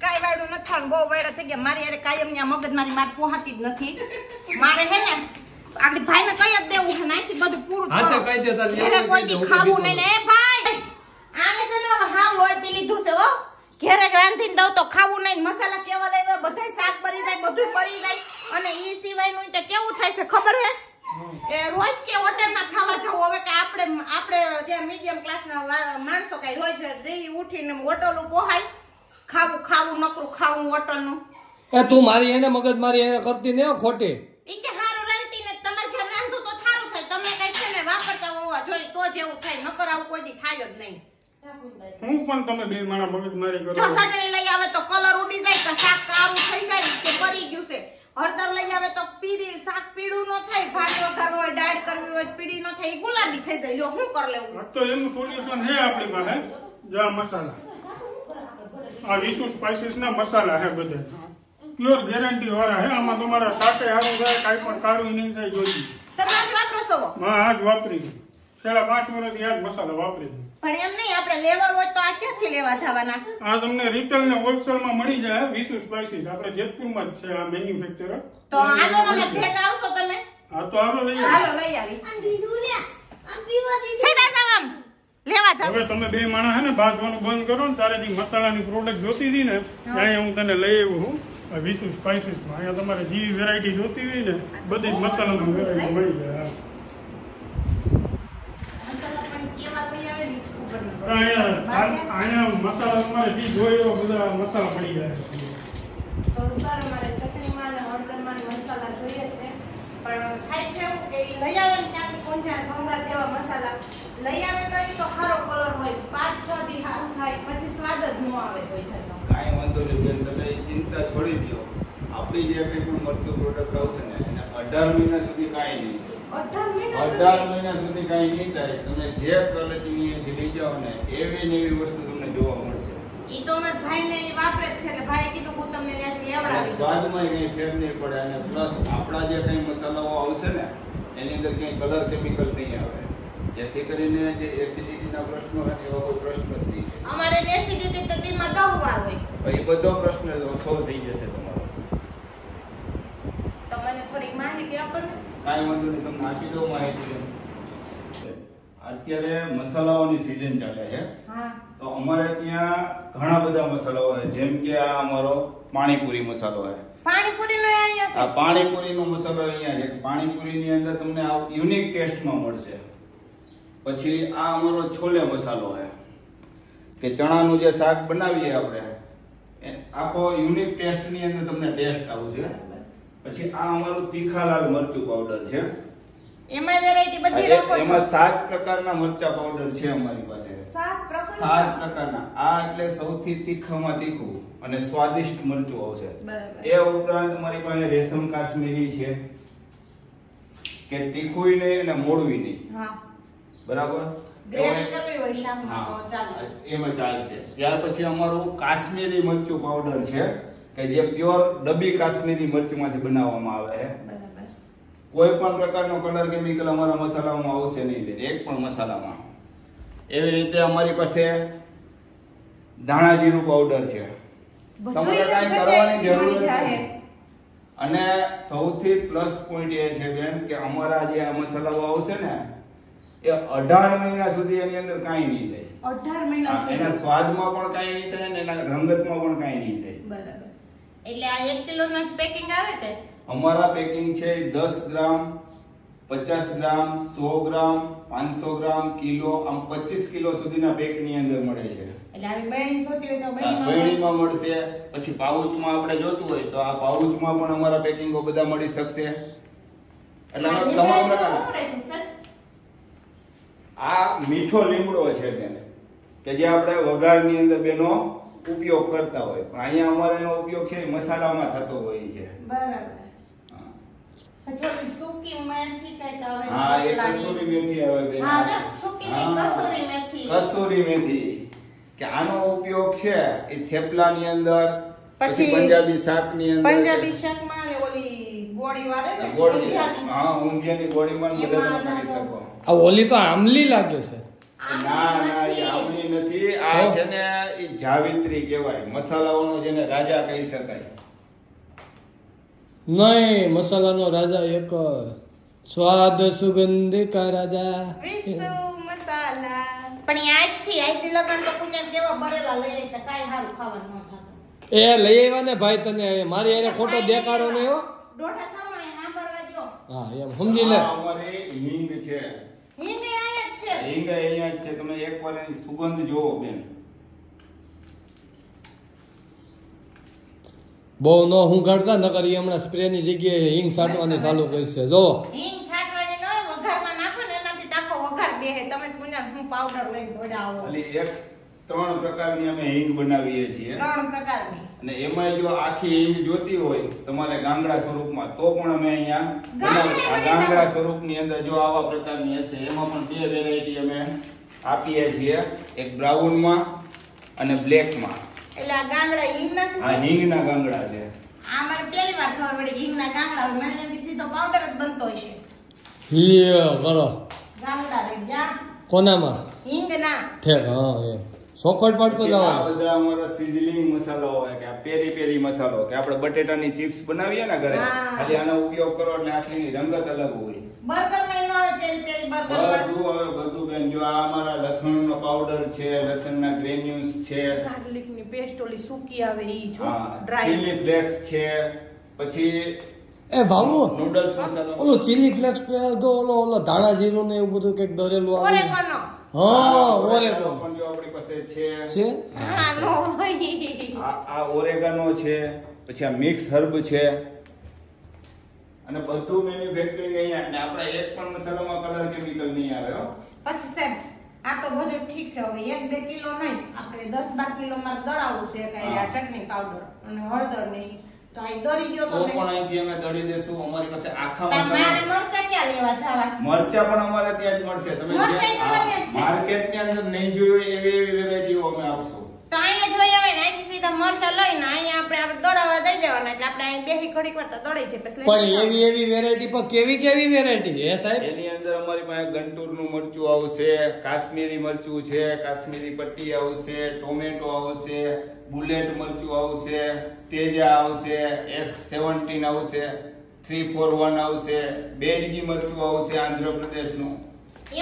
કાઈ વાળું ન થાન બહુ વાળા થઈ ગયા મારી અરે કાયમ ની મગજ મારી પોહાતી જ નથી મારે હે ને આપણી ભાઈને કઈ જ દેવું છે નાથી બધું પૂરું હા તો કહી દેતા ઘરે કોઈ દી ખાવું નહીં ને એ ભાઈ આને છે ને હા હોય પી લીધું છે હો ઘરે રાંધીને દઉં તો ખાવું નહીં મસાલા કેવા લેવા બધાય શાક બરી જાય બધું પડી જાય અને ઈ સિવાયનું તો કેવું થાય છે ખબર હે એ રોજ કે હોટેલમાં ખાવા જવું હવે કે આપણે જે મીડિયમ ક્લાસના માણસો કઈ રોજ રી ઉઠીને હોટલું પોહાય ખાવું નકરું ખાવું હોટલનું એ તું મારી એને મગજ મારી એને કરતી ને ખોટી ઈ કે હારું રાંધતી ને તમારે ઘર રાંધું તો થારું થાય તમે કઈ છે ને વાપરતા હોવા જોઈએ તો જ એવું થાય નકર આવું કોઈ દી થાય જ નહીં હું પણ તમે બે મારા મગજ મારી કરો જો સટણી લઈ આવે તો કલર ઉડી જાય કે શાક કાળું થઈ જાય કે બરી ગયું છે હળદર લઈ આવે તો પીરી શાક પીળું ન થાય ભાત વઘારવો હોય દાળ કરવી હોય પીળી ન થાય ગુલાબી થઈ જાય લ્યો હું કર લેવું તો એનું સોલ્યુશન હે આપણી પાસે જા મસાલા આ વિશુ સ્પાઇસીસ ના મસાલા હે બધા પ્યોર ગેરંટી વાળા હે આમાં તમારા સાથે હારું થાય કાઈ પણ કાળું નહીં થાય જોઈ તમે આજ વાપરો છો હા આજ વાપરી છેલ્લા 5 વર્ષથી આજ મસાલા વાપરી પણ એમ નહીં આપણે લેવા હોય તો આ ક્યાંથી લેવા જવાના આ તમને રિટેલ ને હોલસેલ માં મળી જાય વિશુ સ્પાઇસીસ આપણે જેતપુરમાં જ છે આ મેન્યુફેક્ચરર તો આનો તમે ભેગા આવશો તમે હા તો હાલો લઈ આવી સીધા જવામ લેવા જાવ હવે તમે બે માણસ હે ને બાંધવાનું બંધ કરો ને તારે જે મસાલાની પ્રોડક્ટ જોતી હતી ને ત્યાં હું તને લઈ આવ્યો હું વિશુ સ્પાઇસીસ માં અહીંયા તમારે જે વેરાયટી જોતી હોય ને બધી જ મસાલાની વેરાયટી મળી જાય અહીંયા મસાલા તમારે જે જોઈએ એવા બધા મસાલા પડી જાય થોડું સારું મારે ચટણીમાં અને હળદરમાં મસાલા જોઈએ છે પણ થાય છે એવું કે લઈ આવે ને ત્યાંથી કોંજાણ ભંગાર જેવા મસાલા લઈ આવે તો એ તો સારો કલર હોય 5-6 દી સારું થાય પછી સ્વાદ જ ન આવે કોઈ છે તો કાંઈ વાંધો નહીં બેન તમે ચિંતા છોડી દો આપણી જે કંઈ પણ મરચું પ્રોડક્ટ આવશે ને એને 18 મહિના સુધી કાંઈ નહીં 18 મહિના સુધી કાંઈ નહીં થાય તમે જે ક્વોલિટીની લઈ જાઓ ને એવી ને એવી વસ્તુ તમને જોવા મળશે ઈ તો અમાર ભાઈને વાપરે જ છે ને ભાઈ કીધું હું તમને ત્યાંથી લેવડાવી સ્વાદમાં કંઈ ફેર નહીં પડે અને પ્લસ આપણા જે કંઈ મસાલાઓ આવશે ને એની અંદર કંઈ કલર કેમિકલ નહીં આવે જેથી કરીને જે એસિડિટીના પ્રશ્નો હોય એવા કોઈ પ્રશ્ન જ નહીં અમારે એસિડિટી તો દીમાં 10 વાર હોય એ બધો પ્રશ્ન સોલ્વ થઈ જશે તમારો તો મને થોડી માહિતી આપો ને કાંઈ વાંધો નહીં તમને આપી દઉં માહિતી અત્યારે મસાલાઓની સિઝન ચાલે છે હા તો અમારે ત્યાં ઘણા બધા મસાલાઓ છે જેમ કે આ અમારો પાણીપુરી મસાલો છે પાણીપુરીનો અહીંયા છે આ પાણીપુરીનો મસાલો અહીંયા છે પાણીપુરીની અંદર તમને આ યુનિક ટેસ્ટમાં મળશે પછી આ અમારો છોલે મસાલો છે કે ચણાનું જે શાક બનાવીએ આપણે આખો યુનિક ટેસ્ટની અંદર તમને ટેસ્ટ આવશે પછી આ અમારું તીખાલાલ મરચું પાવડર છે એમાં વેરાયટી બધી રાખો છો એમાં 7 પ્રકારના મરચા પાવડર છે અમારી પાસે 7 પ્રકારના આ એટલે સૌથી તીખામાં તીખું અને સ્વાદિષ્ટ મરચું આવશે બરાબર એ ઉપરાંત અમારી પાસે રેશમ કાશ્મીરી છે કે તીખુંય નહીં અને મોળુંય નહીં હા બરાબર ગ્રેવી કરવી હોય શાકમાં તો ચાલે એમાં ચાલશે ત્યાર પછી અમારું કાશ્મીરી મરચું પાવડર છે કે જે પ્યોર ડબ્બી કાશ્મીરી મરચમાંથી બનાવવામાં આવે છે બરાબર કોઈ પણ પ્રકારનો કલર કેમિકલ અમારા મસાલામાં આવશે નહીં એક પણ મસાલામાં એવી રીતે અમારી પાસે ધાણા જીરું પાવડર છે તમારે કાંઈ કરવાની જરૂર નથી અને સૌથી પ્લસ પોઈન્ટ એ છે બેન કે અમારા જે આ મસાલાઓ આવશે ને એ 18 મહિના સુધી એની અંદર કાંઈ નહીં થાય 18 મહિના એના સ્વાદમાં પણ કાંઈ નહીં થાય અને એના રંગતમાં પણ કાંઈ નહીં થાય બરાબર એટલે આ 1 કિલોનો જ પેકિંગ આવે છે અમારા પેકિંગ છે 10 ગ્રામ 50 ગ્રામ 100 ગ્રામ 500 ગ્રામ કિલો આમ 25 કિલો સુધીના પેકની અંદર મળે છે એટલે આવી બહેણી જોતી હોય તો બહેણીમાં મળશે પછી પાઉચમાં આપણે જોતું હોય તો આ પાઉચમાં પણ અમારા પેકિંગો બધા મળી શકશે એટલે તમામ પ્રકારના આ મીઠો લીમડો છે બેન કે જે આપણે વઘારની અંદર બેનો ઉપયોગ કરતા હોય પણ અહીંયા અમારે એનો ઉપયોગ છે મસાલામાં થતો હોય છે બરાબર પછી સૂકી મેથી કઈક આવે હા એ કસૂરી મેથી આવે બેન હા ને સૂકી કસૂરી મેથી કે આનો ઉપયોગ છે એ થેપલાની અંદર પછી પંજાબી શાકની અંદર પંજાબી શાકમાં ને ઓલી ગોળી વાળે ને ગોળી હા ઊંધિયાની ગોળીમાં બધા તમે કરી શકો આ ઓલી તો આમલી લાગે છે ના ના એ આવની નથી આ તો? છે ને એ જાવિત્રી કહેવાય મસાલાઓનો જેને રાજા કહી શકાય નહીં, મસાલાનો રાજા એક જ. સ્વાદ સુગંધ કા રાજા. વિસુ મસાલા પણ આજથી લગન તો કુંજન કેવા ભરેલા લઈ તો કાઈ સારું ખાવાનું ન થતું. એ લઈ આવ્યા ને ભાઈ તને મારી એને ખોટો દેખાડો નહીં હો. દોઢા થમાય સાંભળવા જો. હા એમ સમજી લે. આ અમારે હિંગ છે હિંગે આયા જ છે. હિંગ અહીંયા જ છે તમે એકવાર એની સુગંધ જોવો બેન બહુ ન હું કાઢતા નકર ઈ હમણાં સ્પ્રે ની જગ્યાએ હિંગ છાંટવાની ચાલુ કરશે જો. હિંગ છાંટવાની ન હોય વઘારમાં નાખો ને એનાથી તો આખો વઘાર બેહે. તમે કુંજન હું પાવડર લઈને દોડાવો. એટલે એક 3 પ્રકારની અમે હિંગ બનાવીએ છીએ 3 પ્રકારની. અને એમાં જો આખી હિંગ જોતી હોય તમારે ગાંગડા સ્વરૂપમાં તો પણ અમે અહીંયા બનાવીએ. આ ગાંગડા સ્વરૂપની અંદર જો આવા પ્રકારની હશે એમાં પણ 2 વેરાયટી અમે આપીએ છીએ એક બ્રાઉનમાં અને બ્લેકમાં એટલે આ ગાંગડા હિંગના છે? આ હિંગના ગાંગડા છે આ મને પહેલી વાર ખબર પડી હિંગના ગાંગડા હોય. મને એમ કે સીધો પાવડર જ બનતો હશે. લ્યો કરો ગાંગડા રહી ગયા કોનામાં હિંગના. ઠેક હા એમ ચોખવટ પાડતો પછી આ જવાનું. બધા અમારા સિઝલિંગ મસાલો હોય કે આ પેરી પેરી મસાલો કે આપણે બટેટાની ચિપ્સ બનાવીએ ને ઘરે હા. ખાલી આનો ઉપયોગ કરો એટલે આખીની રંગત અલગ હોય બર્ગરમાં ન હોય તેલ બર્ગરમાં. બધું હવે બધું બેન જો આ અમારા લસણનો પાવડર છે લસણના ગ્રેન્યુલ્સ છે ગાર્લિક ની પેસ્ટ ઓલી સૂકી આવે ઈ જો હા ડ્રાય. ચીલી ફ્લેક્સ છે પછી એ ભાવુ નૂડલ્સ મસાલો ઓલો ચીલી ફ્લેક્સ તો ઓલો ધાણા જીરું ને એવું બધું કઈક દરેલું આવે ઓરેગોનો. હા ઓરેગાનો ઓરેગો પણ જો આપણી પાસે છે છે. હા નો હોય. આ ઓરેગાનો છે પછી આ મિક્સ હર્બ છે અને બધું મેન્યુફેક્ચરિંગ અહીંયા અને આપણા એક પણ મસાલામાં કલર કેમિકલ નહીં આવે હો પછી સાહેબ આ તો બધું ઠીક છે. હવે 1-2 કિલો નહીં આપણે 10-12 કિલો મારે દળાવવું છે કાંઈ આ ચટણી પાવડર અને હળદર નહીં તો આ દળી ગયો તો તો પણ અહીંથી અમે દળી દેશું અમારી પાસે આખા મારે મસાલા મરચા ક્યાં લેવા જવા? મરચા પણ અમારે ત્યાં જ મળશે તમે મરચાંય તો બને જ છે. માર્કેટની અંદર નહીં જોયું એવી એવી વેરાયટીઓ અમે આપશું તો અહીંયા જોઈ આવે ને અહીંથી સીધા મરચા લઈને અહીંયા આપણે દળાવા દઈ દેવાના એટલે આપણે અહીં બેહી ઘડીક વાર તો દળી છે પછી પણ એવી એવી વેરાયટી પણ કેવી વેરાયટી એ સાહેબ? એની અંદર અમારી પાસે ગંટૂરનું મરચું આવશે કાશ્મીરી મરચું છે કાશ્મીરી પટ્ટી આવશે ટોમેટો આવશે બુલેટ મરચું આવશે તેજા આવશે S17 આવશે 341 આવશે બેડગી મરચું આવશે આંધ્રપ્રદેશનું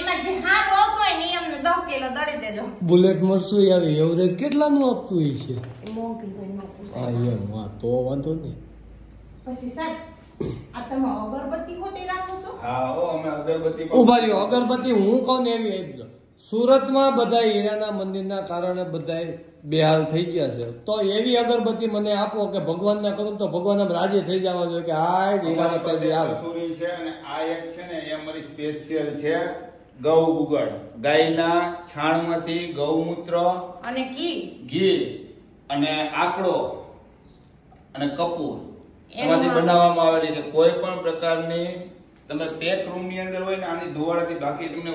એમાં જે હારું આવતું હોય ને ઈ અમને 10 કિલો દળી દેજો. બુલેટ મરચું આવે એવરેજ કેટલાનું આપતું હોય છે? એ મોંઘી હોય ન પૂછાય. હા એમ હા તો વાંધો નહીં. પછી સાહેબ આ તમે અગરબત્તી ખોટી રાખો છો? હા હો અમે અગરબત્તી પણ- ઉભા રહ્યો અગરબત્તી હું કહું ને એવી આપજો. સુરતમાં બધા હીરાના મંદિરના કારણે બધા બેહાલ થઈ ગયા છે તો એવી અગરબત્તી મને આપો કે ભગવાનને કરું તો ભગવાન આમ રાજી થઈ જવા જોઈએ કે આ હીરા બતાવી આવે. કસૂરી છે અને આ એક છે ને એ અમારી સ્પેશિયલ છે ગૌ ગુગળ ગાયના છાણમાંથી ગૌમૂત્ર અને ઘી અને આકડો અને કપૂર એનું એમાંથી બનાવવામાં આવેલી છે કોઈ પણ પ્રકારની તમે પેક રૂમ ની અંદર હોય ને આની ધોવાડાથી બાકી તમને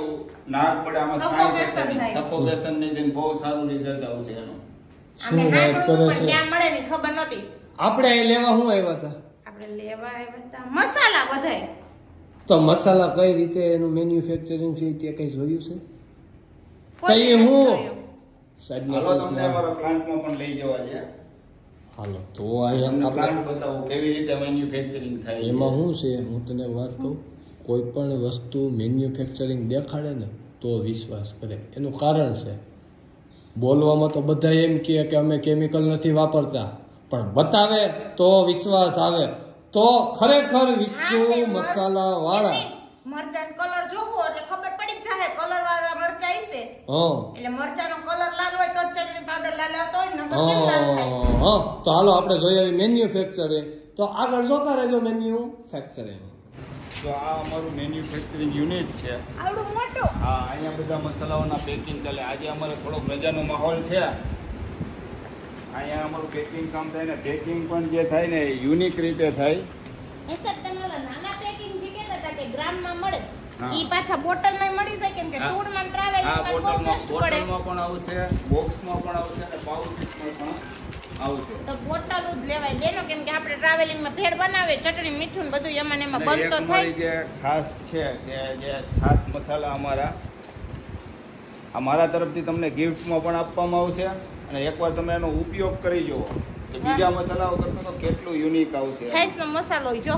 નાક પડે આમાં Suffocation થાય. સફોકેશન ની જેમ બહુ સારું રિઝલ્ટ આવશે એનું શું અમે વાત હાંકડું કરે પણ છે? ક્યાં મળે ની ખબર નહોતી. આપણે અહીં લેવા શું આવ્યા હતા? આપણે લેવા આવ્યા હતા મસાલા બધાય. તો મસાલા કઈ રીતે એનું મેન્યુફેક્ચરિંગ છે તે કઈ જોયું છે? કોઈ કઈ નથી હું જોયું. સાહેબ હાલો તમને અમારા પ્લાન્ટમાં પણ લઈ જવા છે હાલો તો અહીંયા પ્લાન્ટ આપણે બતાવું કેવી રીતે મેન્યુફેક્ચરિંગ થાય છે. એમાં શું છે હું તને વાત કહું કોઈ પણ વસ્તુ મેન્યુફેક્ચરિંગ દેખાડે ને તો વિશ્વાસ કરે એનું કારણ છે બોલવામાં તો બધા એમ કહે કે અમે કેમિકલ નથી વાપરતા પણ બતાવે તો વિશ્વાસ આવે તો ખરેખર વિશ્વ મસાલા વાળા મરચાં કલર જોવો એટલે ખબર પડી જ જાય કલર વાળા મરચા હશે હા એટલે મરચાનો કલર લાલ હોય તો જ ચટણી પાવડર લાલ આવતો હોય નકર કેમ લાલ થાય? હા તો હાલો આપણે જોઈએ આવી મેન્યુફેક્ચરિંગ તો આગળ જોતા રહેજો મેન્યુફેક્ચરિંગ. તો આ અમારું મેન્યુફેક્ચરિંગ યુનિટ છે આવડું મોટું હા અહીંયા બધા મસાલાઓના પેકિંગ ચાલે આજે અમારે થોડોક મજાનો માહોલ છે અહીંયા અમારું પેકિંગ કામ થાય ને પેકિંગ પણ જે થાય ને યુનિક રીતે થાય એ સર તમે ઓલા નાના પેકિંગ જે કહેતા હતા કે ગ્રામમાં મળે હા. ઈ પાછા બોટલમાં મળી જાય કેમ કે હા. ટૂરમાં આ ટ્રાવેલિંગમાં બહુ બેસ્ટ પડે બોટલમાં પણ આવશે બોક્સમાં પણ આવશે અને પાઉચમાં પણ આવશે તો બોટલ જ લેવાય બેનો કેમ કે આપણે ટ્રાવેલિંગમાં ભેળ બનાવે ચટણી મીઠું ને બધું એમાં ને એમાં અને એક બનતો અમારી થાય. જે ખાસ છે કે જે છાસ મસાલા અમારા આ મારા તરફથી તમને ગિફ્ટમાં પણ આપવામાં આવશે અને એકવાર તમે એનો ઉપયોગ કરી જુઓ તો બીજા મસાલાઓ કરતા તો કેટલું યુનિક આવશે. છાશનો મસાલો જો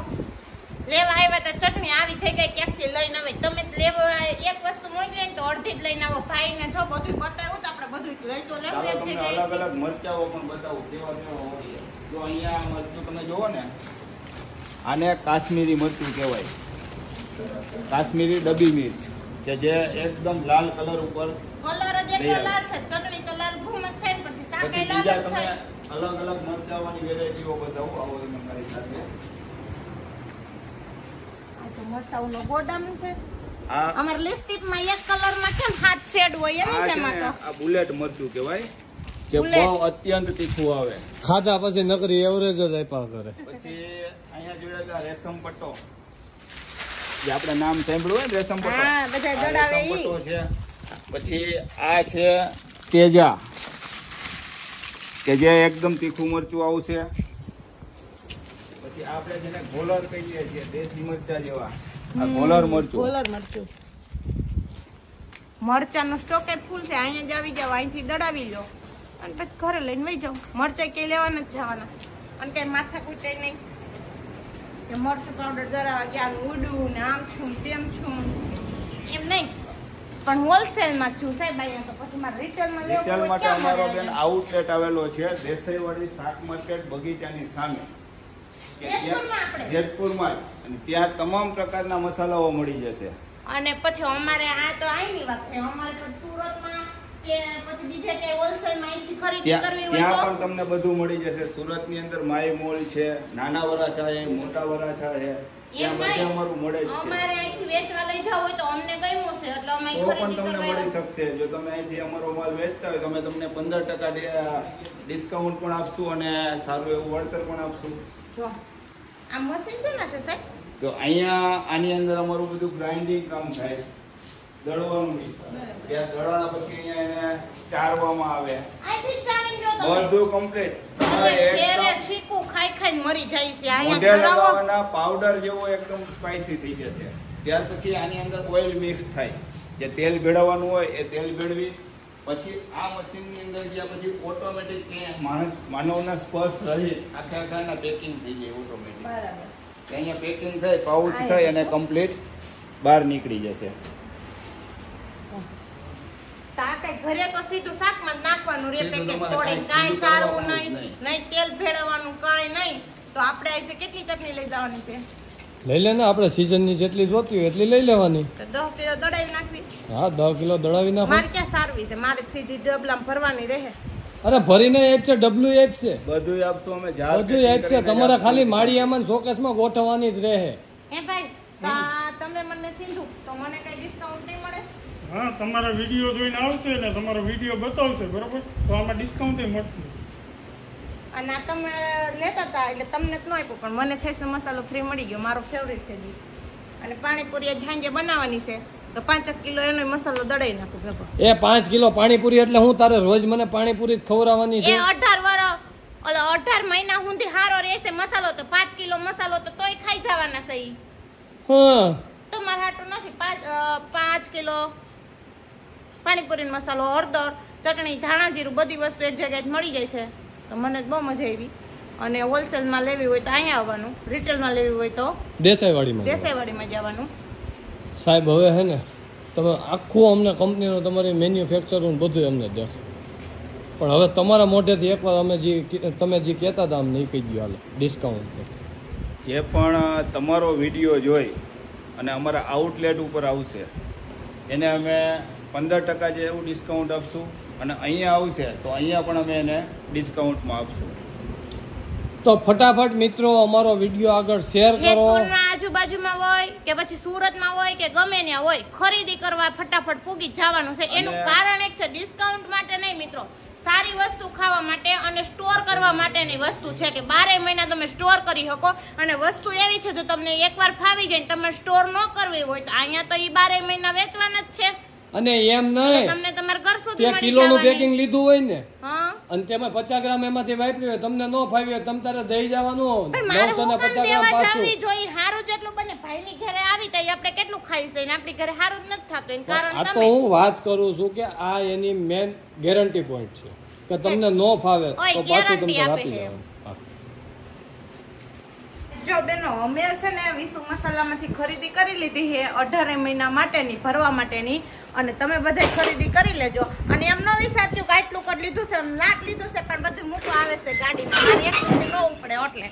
લેવા આવ્યા તો ચટણી આવી થઈ ગઈ ક્યાંકથી લઈને આવે. તમે લેવા એક વસ્તુ મોકલે તો અડધી જ લઈને આવો. ભાઈને જો બધું બતાવ્યું તો આપણે બધું લઈ તો લેવું ચાલો એમ થઈ તમને જાય. અલગ અલગ મરચાઓ પણ બતાવું કેવા કેવા હોય છે. જો અહીંયા મરચું તમે જુઓ ને, આને કાશ્મીરી મરચું કહેવાય, કાશ્મીરી ડબ્બી મિર્ચ કે જે એકદમ લાલ કલર ઉપર. કલર જ એટલો લાલ છે, ચટણી તો લાલ ભૂમ જ થાય ને પછી શાક પછી લાલ બીજા જ તમે થાય. અલગ અલગ મરચાઓની વેરાયટીઓ બતાવું આવો તમે મારી સાથે. આ તો મરચાંનો ગોડામ છે. આ અમાર લિપસ્ટિકમાં એક કલરમાં કેમ 7 શેડ હોય આ એમ છે છે ને, એમાં તો. આ બુલેટ મરચું કહેવાય જે બુલેટ. બહુ અત્યંત તીખું આવે. ખાધા પછી નકરી એવરેજ જ આપ્યા કરે. પછી અહીંયા જોયેલા રેશમ પટ્ટો, જે આપણે નામ સાંભળ્યું હોય ને, રેશમ પટ્ટો. હા, બધા આ દડાવે રેશમ ઈ. પટ્ટો છે. પછી આ છે તેજા કે જે એકદમ તીખું મરચું આવશે. પછી આપણે જેને ગોલર કહીએ છીએ, દેશી મરચા જેવા, આ ગોલર મરચું. કોલર મરચું. મરચાંનો સ્ટોક એ ફૂલ છે. અહીંયા જ આવી જાવ, અહીંથી દડાવી લો અને પછી ઘરે લઈને વહી જાવ. મરચાં કઈ લેવાના જ જવાના અને કઈ માથા કૂચાય નહીં કે મરચું પાવડર દરાવા કે આમ ઉડવું ને આમ છું તેમ છું એમ નહીં. પણ હોલસેલમાં છું સાહેબ. અહીંયા તો પછી મારે રિટેલમાં લેવું રિટેલ હોય માટે ક્યાં અમારો મળે? બેન આઉટલેટ આવેલો છે દેસાઈવાડી શાક માર્કેટ બગીચાની સામે, કે જેતપુરમાં આપણે. જેતપુરમાં જ. અને ત્યાં તમામ પ્રકારના મસાલાઓ મળી જશે. અને પછી અમારે આ તો અહીંની વાત છે. અમારે પણ સુરતમાં કે પછી બીજે કઈ હોલસેલમાં અહીંથી ખરીદી કરવી હોય ત્યાં તો પણ તમને બધું મળી જશે. સુરતની અંદર માય મોલ છે, નાના વરાછા છે, મોટા વરાછા છે, ત્યાં બધે અમારું મળે જ છે. અમારે અહીંથી વેચવા લઈ જાવ હોય તો અમને ગમ્યું છે એટલે અમે તો પણ ખરીદી તમને કરવા મળી શકશે. જો તમે અહીંથી અમારો માલ વેચતા હોય તો અમે તમને 15% ડિસ્કાઉન્ટ પણ આપશું અને સારું એવું વળતર પણ આપશું. જો આ મશીન છે ને સાહેબ, તો અહીંયા આની અંદર અમારું બધું ગ્રાઇન્ડિંગ કામ થાય, દળવાનું નહીં. ત્યાં દળવાના પછી અહીંયા એને ચારવામાં આવે, અહીંથી જ ચાલીને જો તમે. બધું કમ્પ્લીટ. અરે ઘેરે છીકું ખાઈ ખાઈને મરી જાય છે. મોઢે અહીંયા કરાવો લગાવવાના પાવડર જેવો એકદમ સ્પાઇસી થઈ જશે. ત્યાર પછી આની અંદર ઓઇલ મિક્સ થાય, જે તેલ ભેળવવાનું હોય એ તેલ ભેળવી પછી આ મશીનની અંદર ગયા પછી ઓટોમેટિક માનવના સ્પર્શ રહી આખા પેકિંગ થઈ જાય ઓટોમેટિક. બરાબર. અહીંયા પેકિંગ થાય, પાઉચ થાય અને કમ્પ્લીટ બહાર નીકળી જશે. તો આ કઈ ઘરે તો સીધું શાકમાં જ નાખવાનું રે સીધું પેકેટ તમારે તોડીને. કાંઈ કાંઈ સારું કરવાનું જ નહીં નહીં. નહીં તેલ ભેળવવાનું કાંઈ નહીં. તો આપણે અહીંથી કેટલી ચટણી લઈ જવાની છે? લઈ લે ને, આપણે સિઝનની જેટલી જોતી હોય એટલી લઈ લેવાની. તો 10 કિલો દળાવી નાખવી. હા, 10 કિલો દળાવી નાખો. મારે ક્યાં સારવી છે? મારે સીધી ડબલામાં ભરવાની રહે. અરે ભરીને એપ છે, ડબલ્યુ એપ છે, બધું આપશું અમે. જાર બધું એપ છે. તમારે ખાલી માળિયામાં શોકેસમાં ગોઠવવાની જ રહે. હે ભાઈ, તો આ તમે મને સીધું તો મને કઈ ડિસ્કાઉન્ટ નહીં મળે? હા, તમારા વિડીયો જોઈને આવશે ને તમારો વિડીયો બતાવશે, બરોબર, તો આમાં ડિસ્કાઉન્ટ મળશે. અને આ તમે લેતા હતા એટલે તમને જ ન આપ્યું, પણ મને છાશનો મસાલો ફ્રી મળી ગયો. મારો ફેવરેટ છે જી. અને પાણીપુરી સાંજે બનાવવાની છે તો 5 કિલો એનો મસાલો દળાઈ નાખું ભેગો. એ 5 કિલો પાણીપુરી એટલે હું તારે રોજ મને પાણીપુરી જ ખવડાવવાની એ છે? 18 મહિના સુધી હારો રહેશે મસાલો. તો 5 કિલો મસાલો તો તોય ખાઈ જવાના છે ઈ. હા, તો મારે હાટું નથી. 5 કિલો પાણીપુરીનો મસાલો, હળદર, ચટણી, ધાણા જીરું બધી વસ્તુ એક જગ્યાએ જ મળી જાય છે. તો મને બહુ મજા આવી. અને હોલસેલમાં લેવી હોય તો અહીંયા આવવાનું, રિટેલમાં લેવી હોય તો દેસાઈવાડીમાં. દેસાઈવાડીમાં જવાનું. સાહેબ હવે હે ને તમે આખું અમને કંપનીનું તમારી મેન્યુફેક્ચરનું બધું અમને દે, પણ હવે તમારા મોઢેથી એકવાર તમે જે કહેતા હતા અમને એ કહી દો હાલો ડિસ્કાઉન્ટ. જે પણ તમારો વિડીયો જોઈ અને અમારા આઉટલેટ ઉપર આવશે એને અમે 15% જે એવું ડિસ્કાઉન્ટ આપશું. અને અહીંયા આવશે તો અહીંયા પણ અમે એને ડિસ્કાઉન્ટમાં આપશું. તો ફટાફટ મિત્રો અમારો વિડીયો આગળ શેર કરો. જેતપુરના આજુબાજુમાં હોય કે પછી સુરતમાં હોય કે ગમે ત્યાં હોય, ખરીદી કરવા ફટાફટ પૂગી જવાનું છે. એનું કારણ એક છે ડિસ્કાઉન્ટ માટે નહીં મિત્રો, સારી વસ્તુ ખાવા માટે અને સ્ટોર કરવા માટેની વસ્તુ છે કે 12 મહિના તમે સ્ટોર કરી શકો. અને વસ્તુ એવી છે જો તમને એકવાર ફાવી જાય તમે સ્ટોર ન કરવી હોય તો અહીંયા તો એ 12 મહિના વેચવાના જ છે. અને એમ નહીં તમને તમારા ઘર સુધી ત્યાં મળી કિલોનું જવાની. પેકિંગ લીધું હોય ને હા અને તેમાં 50 ગ્રામ એમાંથી વાપર્યું હોય તમને ન ફાવ્યું હોય તમ તારે દઈ જવાનું ભાઈ મારે 950 ગ્રામ દેવા પાછું જાવી જોઈએ હારું જેટલું બને ભાઈની ઘરે આવી તો આપણે કેટલું ખાઈ છે ને આપણી ઘરે હારું જ નથી થતું એનું કારણ આ તો તમે હું વાત કરું છું કે આ એની મેન ગેરંટી પોઈન્ટ છે કે તમને ન ફાવે ઓય, તો પાછું guarantee તમને આપે આપી છે. દેવાનું હા. જો બેનો અમે છે ને વિસુ મસાલામાંથી ખરીદી કરી લીધી છે 18 મહિના માટેની ભરવા માટેની અને તમે બધાય ખરીદી કરી લેજો અને એમ ન વિચારજો કે આટલું કર લીધું છે લાટ લીધું છે પણ બધું મૂકવા આવે છે ગાડીમાં મારી એક ન ઉપડે એટલે